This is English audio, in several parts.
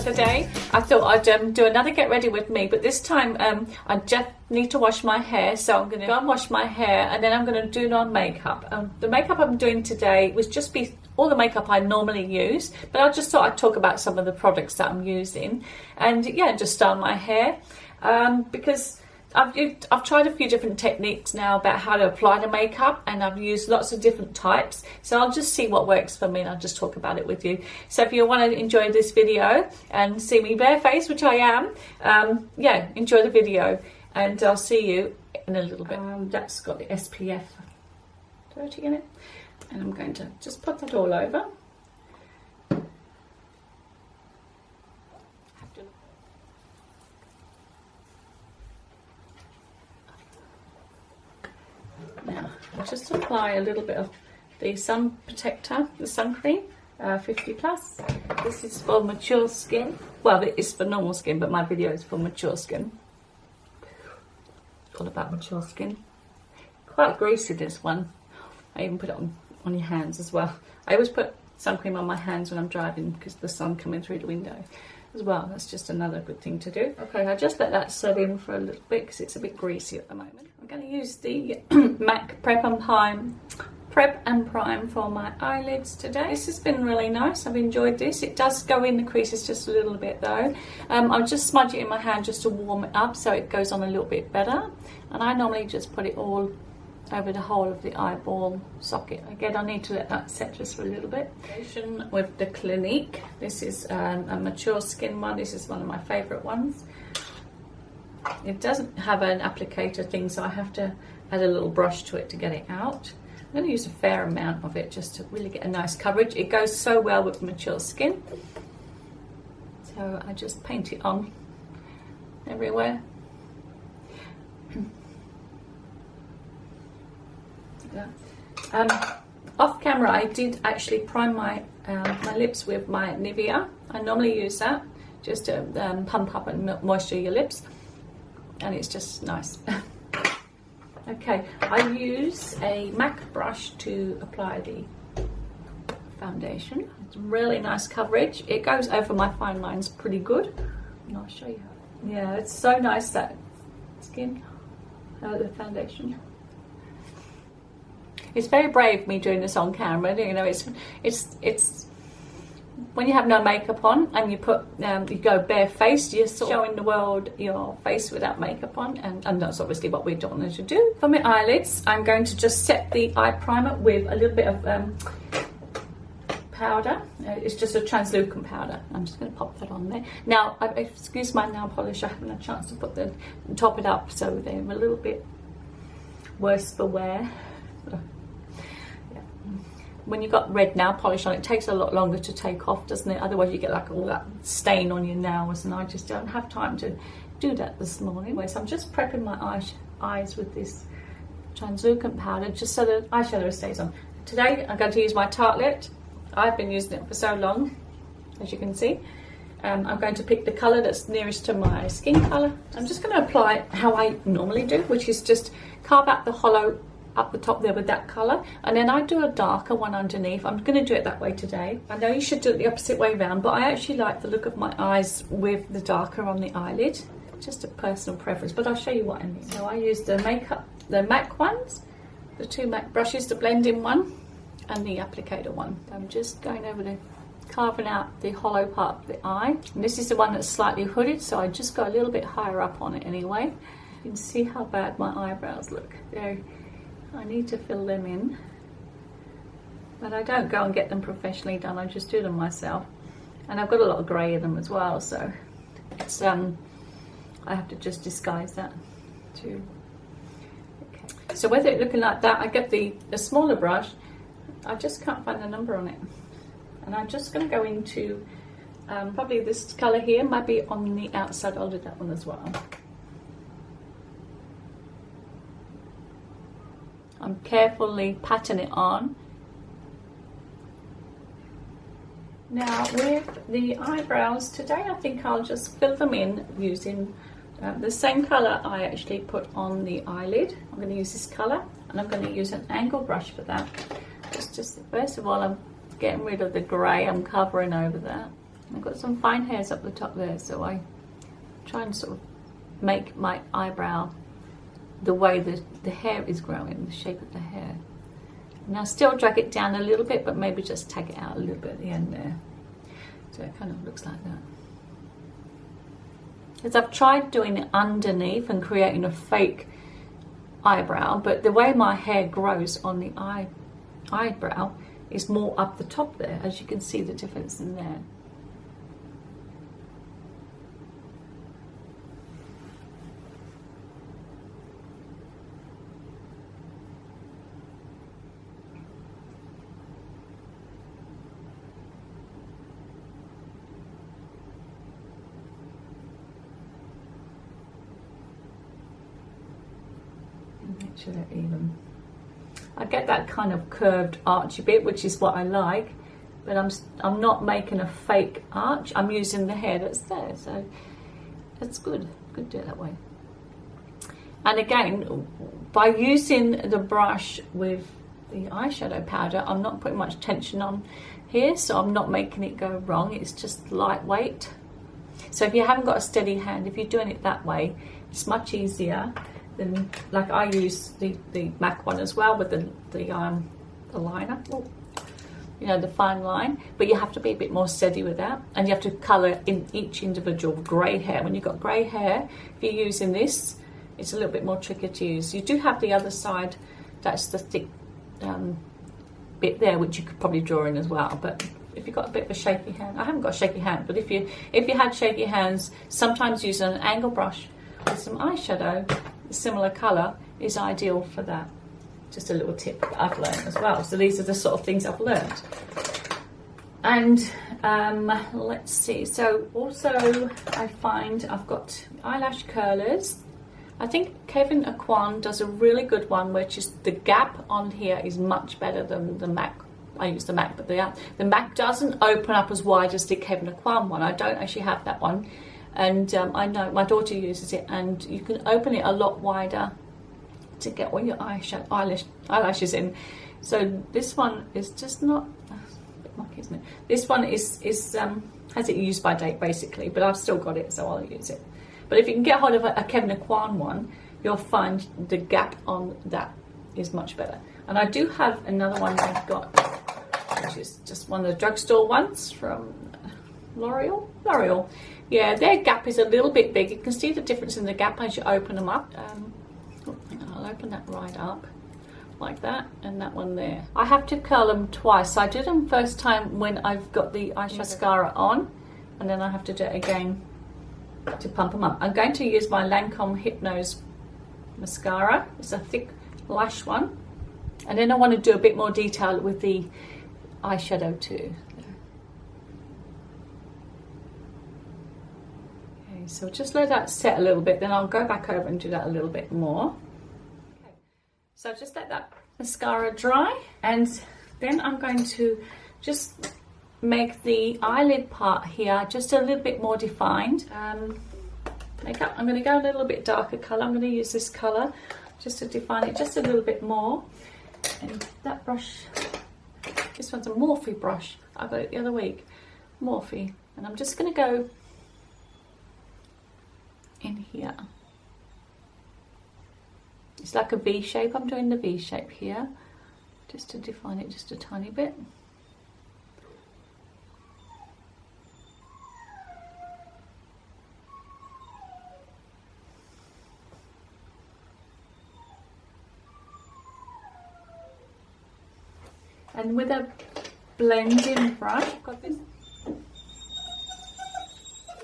today I thought I'd do another get ready with me, but this time I just need to wash my hair, so I'm going to go and wash my hair and then I'm going to do non-makeup. The makeup I'm doing today was just all the makeup I normally use, but I just thought I'd talk about some of the products that I'm using and yeah, just style my hair because I've tried a few different techniques now about how to apply the makeup, and I've used lots of different types, so I'll just see what works for me and I'll just talk about it with you. So if you want to enjoy this video and see me barefaced, which I am, yeah, enjoy the video and I'll see you in a little bit. That's got the SPF 30 in it, and I'm going to just put that all over. Now, I'll just apply a little bit of the sun protector, the sun cream, 50 plus. This is for mature skin. Well, it is for normal skin, but my video is for mature skin. It's all about mature skin. Quite greasy, this one. I even put it on your hands as well. I always put sun cream on my hands when I'm driving because the sun coming through the window as well. That's just another good thing to do. Okay, I just let that set in for a little bit because it's a bit greasy at the moment. I'm going to use the MAC Prep and Prime for my eyelids today. This has been really nice. I've enjoyed this. It does go in the creases just a little bit though. I'll just smudge it in my hand just to warm it up so it goes on a little bit better. And I normally just put it all over the whole of the eyeball socket. Again, I need to let that set just for a little bit. With the Clinique. This is a mature skin one. This is one of my favourite ones. It doesn't have an applicator thing, so I have to add a little brush to it to get it out. I'm going to use a fair amount of it just to really get a nice coverage. It goes so well with mature skin. So I just paint it on everywhere. Off camera I did actually prime my lips with my Nivea. I normally use that just to pump up and moisture your lips, and it's just nice. Okay, I use a MAC brush to apply the foundation. It's really nice coverage. It goes over my fine lines pretty good, and I'll show you how. Yeah, it's so nice, that skin, the foundation. It's very brave me doing this on camera. You know, it's when you have no makeup on and you go barefaced, you're sort of showing the world your face without makeup on, and that's obviously what we're doing to do. For my eyelids, I'm going to just set the eye primer with a little bit of powder. It's just a translucent powder. I'm just going to pop that on there. Now, excuse my nail polish. I haven't had a chance to top it up, so they're a little bit worse for wear. When you've got red nail polish on, it takes a lot longer to take off, doesn't it? Otherwise you get like all that stain on your nails, and I just don't have time to do that this morning. Anyway, so I'm just prepping my eyes with this translucent powder just so the eyeshadow stays on. Today I'm going to use my Tartelette. I've been using it for so long, as you can see. I'm going to pick the colour that's nearest to my skin colour. I'm just going to apply it how I normally do, which is just carve out the hollow up the top there with that colour, and then I do a darker one underneath. I'm going to do it that way today. I know you should do it the opposite way around, but I actually like the look of my eyes with the darker on the eyelid. Just a personal preference, but I'll show you what I mean. So I use the MAC ones, the two MAC brushes, the blending one and the applicator one. I'm just going over carving out the hollow part of the eye, and this is the one that's slightly hooded, so I just go a little bit higher up on it anyway. You can see how bad my eyebrows look. I need to fill them in, but I don't go and get them professionally done. I just do them myself, and I've got a lot of grey in them as well, so it's I have to just disguise that too. Okay. So with it looking like that, I get the smaller brush. I just can't find the number on it, and I'm just going to go into probably this colour here, might be on the outside. I'll do that one as well. I'm carefully patting it on. Now with the eyebrows today, I think I'll just fill them in using the same colour I actually put on the eyelid. I'm going to use this colour, and I'm going to use an angle brush for that. Just first of all, I'm getting rid of the grey. I'm covering over that. I've got some fine hairs up the top there, so I try and sort of make my eyebrow the way the hair is growing, the shape of the hair. And I'll still drag it down a little bit, but maybe just tag it out a little bit at the end there. So it kind of looks like that. Because I've tried doing it underneath and creating a fake eyebrow, but the way my hair grows on the eyebrow is more up the top there, as you can see the difference in there. Make sure they're even. I get that kind of curved archy bit, which is what I like, but I'm not making a fake arch. I'm using the hair that's there, so that's good. Good to do it that way. And again, by using the brush with the eyeshadow powder, I'm not putting much tension on here, so I'm not making it go wrong. It's just lightweight. So if you haven't got a steady hand, if you're doing it that way, it's much easier. Then, like I use the MAC one as well with the liner, you know, the fine line, but you have to be a bit more steady with that, and you have to colour in each individual grey hair. When you've got grey hair, if you're using this, it's a little bit more tricky to use. You do have the other side, that's the thick bit there, which you could probably draw in as well, but if you've got a bit of a shaky hand, I haven't got a shaky hand, but if you had shaky hands, sometimes using an angle brush with some eyeshadow, similar colour, is ideal for that. Just a little tip that I've learned as well. So these are the sort of things I've learned. And let's see, so also I find I've got eyelash curlers. I think Kevyn Aucoin does a really good one, which is the gap on here is much better than the MAC. I use the MAC, but the MAC doesn't open up as wide as the Kevyn Aucoin one. I don't actually have that one. And I know my daughter uses it, and you can open it a lot wider to get all your eyelashes in. So this one is just not, it's a bit mucky, isn't it? This one is has it used by date basically, but I've still got it, so I'll use it. But if you can get hold of a Kevyn Aucoin one, you'll find the gap on that is much better. And I do have another one I've got, which is just one of the drugstore ones from L'Oreal. Yeah, their gap is a little bit big. You can see the difference in the gap as you open them up. I'll open that right up like that, and that one there. I have to curl them twice. So I do them first time when I've got the eyeshadow mascara on, and then I have to do it again to pump them up. I'm going to use my Lancome Hypnose mascara. It's a thick lash one, and then I want to do a bit more detail with the eyeshadow too. So just let that set a little bit, then I'll go back over and do that a little bit more. Okay. So just let that mascara dry, and then I'm going to just make the eyelid part here just a little bit more defined. Makeup, I'm going to go a little bit darker colour. I'm going to use this colour just to define it just a little bit more. And that brush, this one's a Morphe brush. I got it the other week, Morphe, and I'm just going to go in here. It's like a V shape. I'm doing the V shape here just to define it just a tiny bit. And with a blending brush, I've got this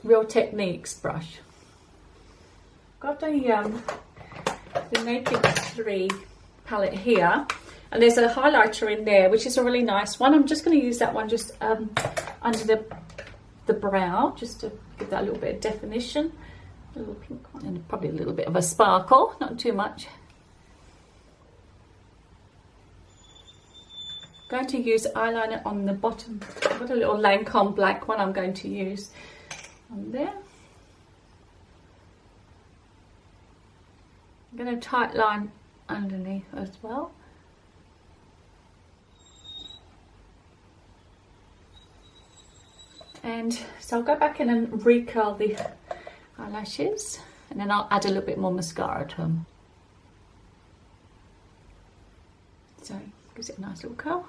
Real Techniques brush. Got the Naked 3 palette here, and there's a highlighter in there, which is a really nice one. I'm just going to use that one just under the brow, just to give that a little bit of definition. A little pink one, and probably a little bit of a sparkle, not too much. Going to use eyeliner on the bottom. I've got a little Lancome black one I'm going to use on there. I'm going to tight line underneath as well. And so I'll go back in and recurl the eyelashes, and then I'll add a little bit more mascara to them. So gives it a nice little curl.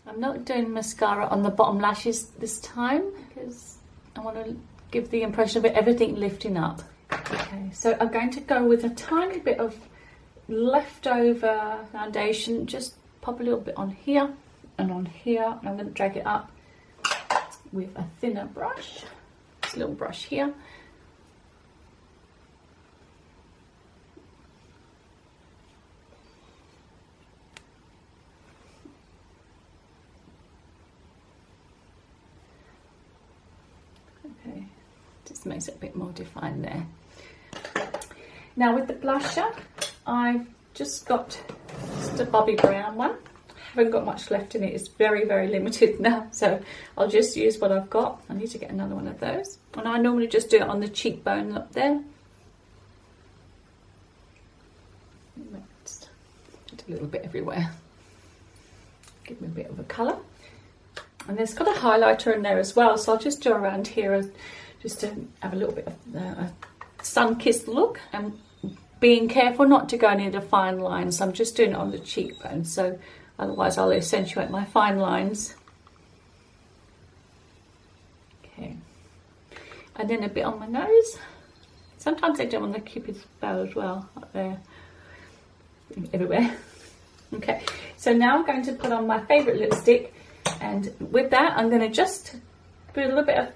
I'm not doing mascara on the bottom lashes this time because I want to give the impression of everything lifting up. Okay, so I'm going to go with a tiny bit of leftover foundation, just pop a little bit on here and on here, and I'm going to drag it up with a thinner brush, this little brush here. Okay, just makes it a bit more defined there. Now with the blusher, I've just got a Bobbi Brown one. I haven't got much left in it. It's very, very limited now, so I'll just use what I've got. I need to get another one of those. And I normally just do it on the cheekbone up there. Just a little bit everywhere. Give me a bit of a colour. And there's got a highlighter in there as well, so I'll just do around here just to have a little bit of a sun-kissed look, and being careful not to go near the fine lines. So I'm just doing it on the cheekbone, so otherwise I'll accentuate my fine lines. Okay, and then a bit on my nose. Sometimes I do on the cupid's bow as well, up there, everywhere. Okay, so now I'm going to put on my favourite lipstick, and with that I'm going to just put a little bit of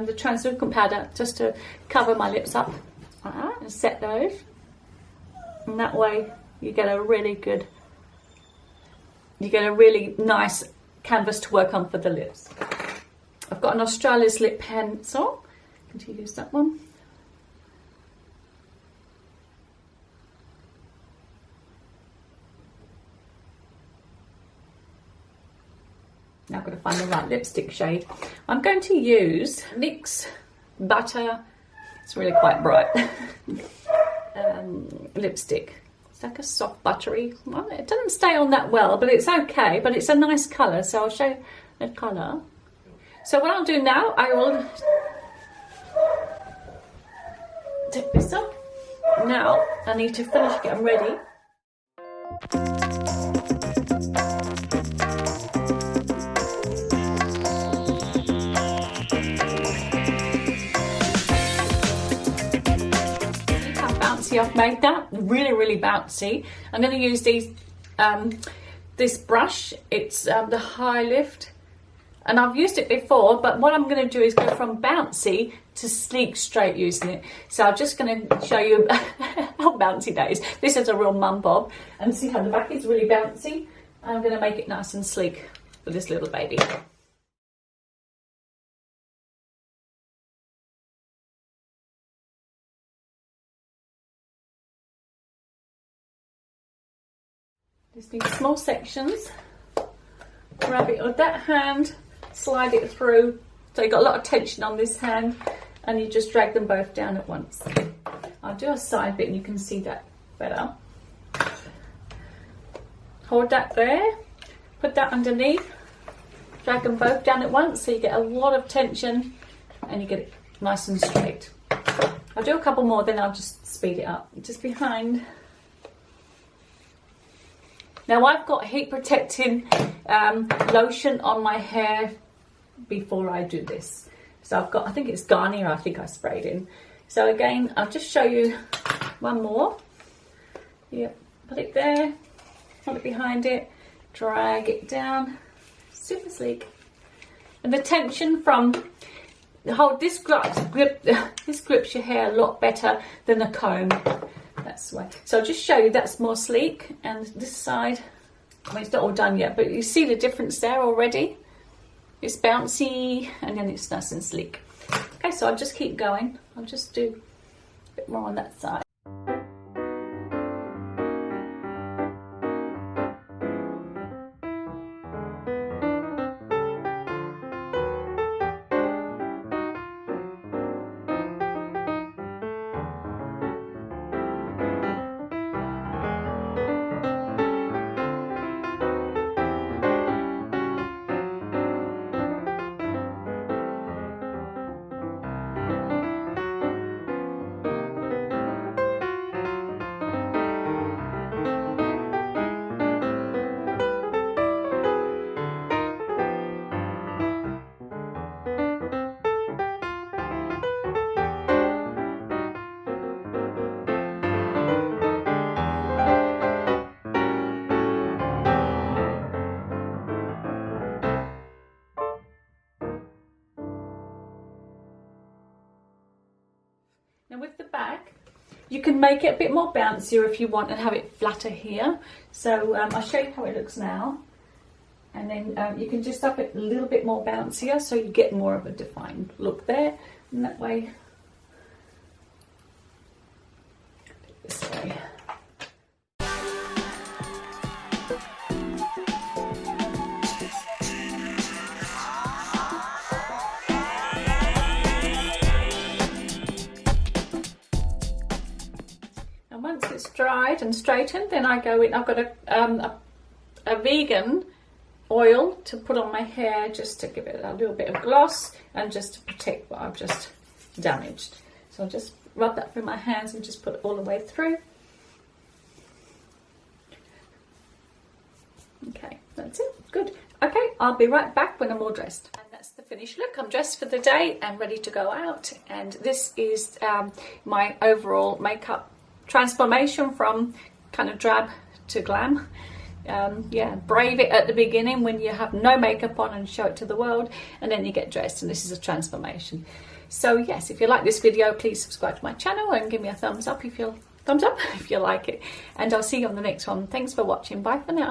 the translucent powder just to cover my lips up, like that, and set those. And that way you get a really nice canvas to work on for the lips. I've got an Australis lip pencil. I'm going to use that one. Now I've got to find the right lipstick shade. I'm going to use NYX Butter. It's really quite bright. Lipstick. It's like a soft buttery one. It doesn't stay on that well, but it's okay. But it's a nice colour, so I'll show you the colour. So what I'll do now, I will take this off. Now I need to finish getting ready. I've made that really bouncy. I'm going to use this brush. It's the High Lift, and I've used it before, but what I'm going to do is go from bouncy to sleek straight using it. So I'm just going to show you how bouncy that is. This is a real mum bob, and see how the back is really bouncy. I'm going to make it nice and sleek for this little baby. Just need small sections. Grab it with that hand, slide it through. So you've got a lot of tension on this hand, and you just drag them both down at once. I'll do a side bit and you can see that better. Hold that there, put that underneath, drag them both down at once so you get a lot of tension and you get it nice and straight. I'll do a couple more, then I'll just speed it up. Just behind. Now I've got heat protecting lotion on my hair before I do this. So I've got, I think it's Garnier, I think I sprayed in. So again, I'll just show you one more. Yep, put it there, hold it behind it, drag it down, super sleek. And the tension from the whole, this grips your hair a lot better than a comb. That's the way. So I'll just show you that's more sleek, and this side, I mean, it's not all done yet, but you see the difference there already. It's bouncy and then it's nice and sleek. Okay, so I'll just keep going. I'll just do a bit more on that side. can make it a bit more bouncier if you want and have it flatter here. So I'll show you how it looks now. And then you can just have it a little bit more bouncier so you get more of a defined look there. And that way, this way. And once it's dried and straightened, then I go in. I've got a vegan oil to put on my hair just to give it a little bit of gloss and just to protect what I've just damaged. So I'll just rub that through my hands and just put it all the way through. Okay, that's it. Good. Okay, I'll be right back when I'm all dressed. And that's the finished look. I'm dressed for the day and ready to go out. And this is my overall makeup transformation from kind of drab to glam. Yeah, brave it at the beginning when you have no makeup on and show it to the world, and then you get dressed, and this is a transformation. So yes, if you like this video, please subscribe to my channel and give me a thumbs up if you like it, and I'll see you on the next one. Thanks for watching. Bye for now.